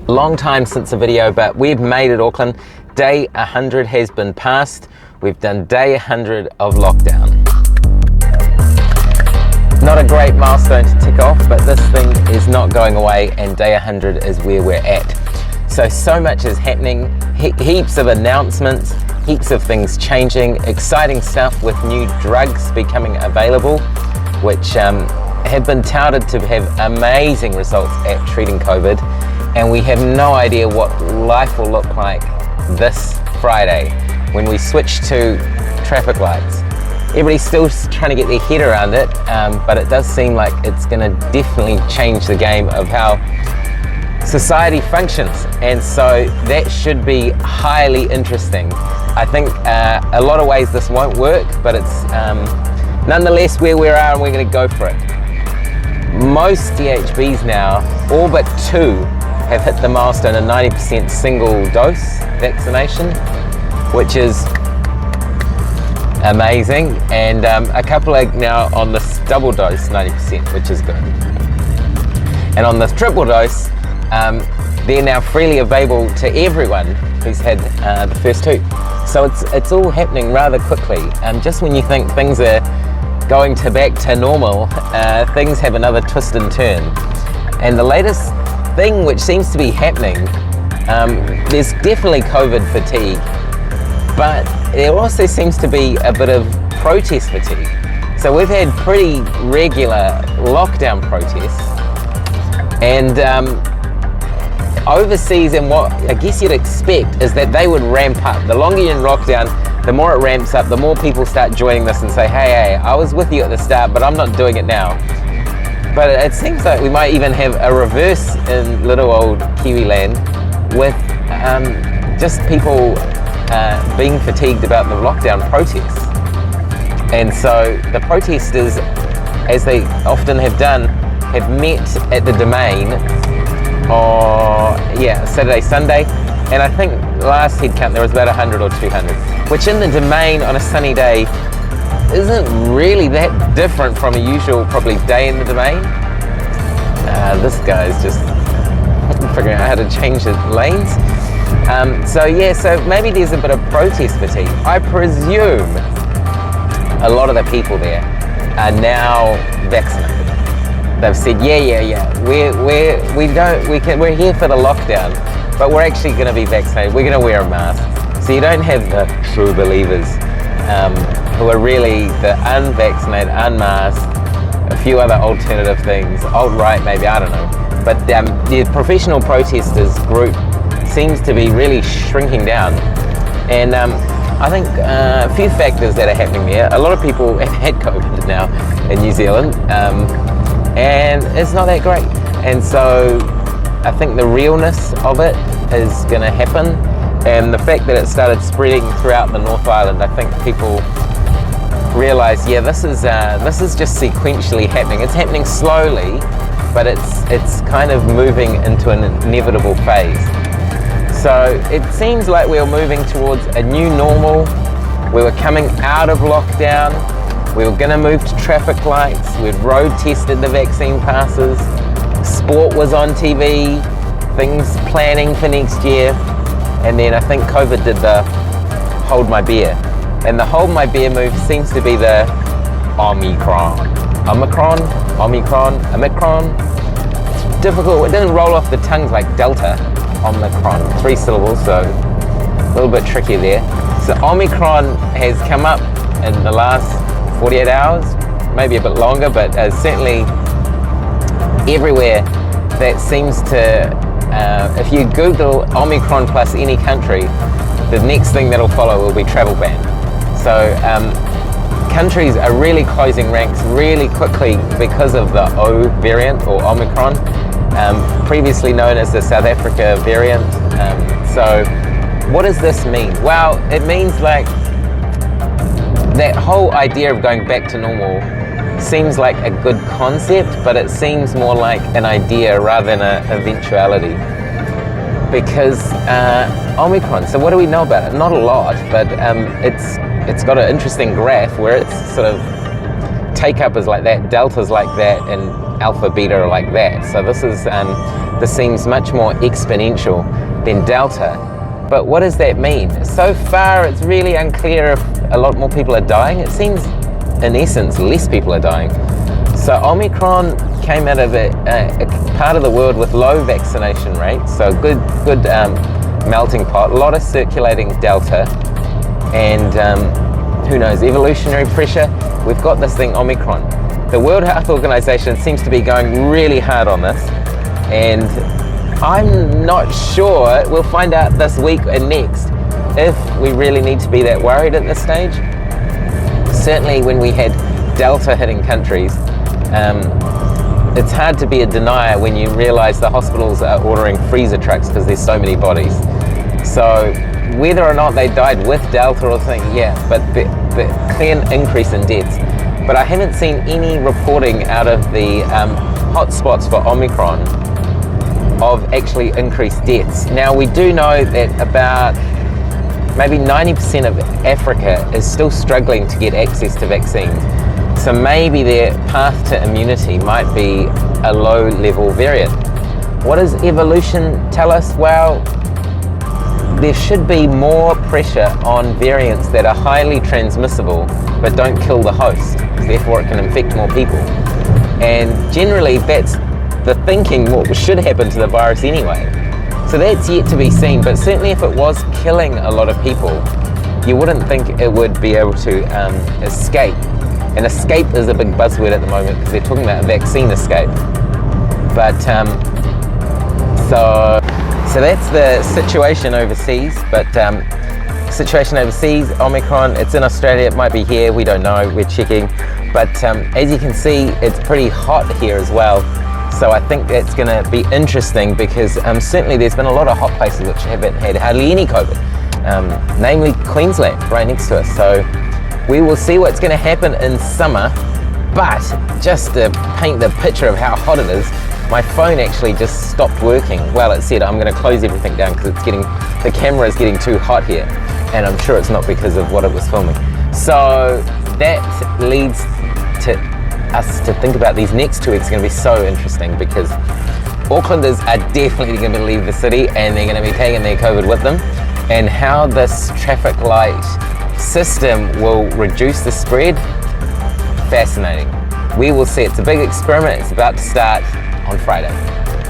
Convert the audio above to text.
Long time since a video, but we've made it, Auckland. Day 100 has been passed. We've done day 100 of lockdown. Not a great milestone to tick off, but this thing is not going away, and day 100 is where we're at. So much is happening, heaps of announcements, heaps of things changing, exciting stuff with new drugs becoming available, which have been touted to have amazing results at treating COVID, and we have no idea what life will look like this Friday when we switch to traffic lights. Everybody's still trying to get their head around it, but it does seem like it's going to definitely change the game of how society functions, and so that should be highly interesting. I think a lot of ways this won't work, but it's nonetheless where we are, and we're going to go for it. Most DHBs now, all but 2, have hit the milestone of 90% single dose vaccination, which is amazing, and a couple are now on this double dose 90%, which is good. And on the triple dose, they're now freely available to everyone who's had the first 2. So it's all happening rather quickly. Just when you think things are going back to normal, things have another twist and turn. And the latest thing which seems to be happening, there's definitely COVID fatigue, but there also seems to be a bit of protest fatigue. So we've had pretty regular lockdown protests, and overseas, and what I guess you'd expect is that they would ramp up. The longer you're in lockdown, the more it ramps up, the more people start joining this and say, hey, I was with you at the start, but I'm not doing it now. But it seems like we might even have a reverse in little old Kiwi land, with just people being fatigued about the lockdown protests. And so the protesters, as they often have done, have met at the Domain Saturday, Sunday, and I think last head count there was about 100 or 200, which in the Domain on a sunny day isn't really that different from a usual probably day in the Domain. This guy's just figuring out how to change the lanes. So maybe there's a bit of protest fatigue. I presume a lot of the people there are now vaccinated. They've said, we're here for the lockdown, but we're actually going to be vaccinated. We're going to wear a mask. So you don't have the true believers who are really the unvaccinated, unmasked, a few other alternative things, alt-right maybe, I don't know. But the professional protesters group seems to be really shrinking down. And I think a few factors that are happening there. A lot of people have had COVID now in New Zealand, and it's not that great. And so I think the realness of it is going to happen, and the fact that it started spreading throughout the North Island, I think people realise, this is just sequentially happening. It's happening slowly, but it's kind of moving into an inevitable phase. So it seems like we're moving towards a new normal. We were coming out of lockdown. We were going to move to traffic lights. We'd road tested the vaccine passes. Sport was on TV. Things planning for next year. And then I think COVID did the hold my beer. And the hold my beer move seems to be the Omicron. It's difficult. It didn't roll off the tongues like Delta. Omicron, 3 syllables, so a little bit trickier there. So Omicron has come up in the last 48 hours, maybe a bit longer, but certainly everywhere that seems to, if you Google Omicron plus any country, the next thing that'll follow will be travel ban. So countries are really closing ranks really quickly because of the O variant, or Omicron, previously known as the South Africa variant. So what does this mean? Well, it means like that whole idea of going back to normal seems like a good concept, but it seems more like an idea rather than an eventuality. Because Omicron, so what do we know about it? Not a lot, but it's got an interesting graph where it's sort of take up is like that, delta's like that, and alpha beta are like that. So this is this seems much more exponential than Delta. But what does that mean? So far, it's really unclear if a lot more people are dying. It seems, in essence, less people are dying. So Omicron came out of a part of the world with low vaccination rates, so good melting pot, a lot of circulating Delta, and who knows, evolutionary pressure. We've got this thing, Omicron. The World Health Organization seems to be going really hard on this, and I'm not sure, we'll find out this week and next, if we really need to be that worried at this stage. Certainly when we had Delta hitting countries, it's hard to be a denier when you realize the hospitals are ordering freezer trucks because there's so many bodies. So whether or not they died with Delta or something, yeah, but the clear increase in deaths. But I haven't seen any reporting out of the hotspots for Omicron of actually increased deaths. Now we do know that about maybe 90% of Africa is still struggling to get access to vaccines. So maybe their path to immunity might be a low level variant. What does evolution tell us? Well, there should be more pressure on variants that are highly transmissible but don't kill the host, therefore it can infect more people. And generally that's the thinking what should happen to the virus anyway. So that's yet to be seen, but certainly if it was killing a lot of people, you wouldn't think it would be able to escape. And escape is a big buzzword at the moment because they're talking about vaccine escape. But so that's the situation overseas. But situation overseas, Omicron, it's in Australia, it might be here, we don't know, we're checking. But as you can see, it's pretty hot here as well. So I think that's going to be interesting because certainly there's been a lot of hot places which haven't had hardly any COVID, namely Queensland, right next to us. So we will see what's going to happen in summer, but just to paint the picture of how hot it is, my phone actually just stopped working. Well, it said I'm going to close everything down because the camera is getting too hot here, and I'm sure it's not because of what it was filming. So that leads to us to think about these next 2 weeks. Are going to be so interesting because Aucklanders are definitely going to leave the city and they're going to be taking their COVID with them, and how this traffic light system will reduce the spread, fascinating. We will see. It's a big experiment. It's about to start on Friday.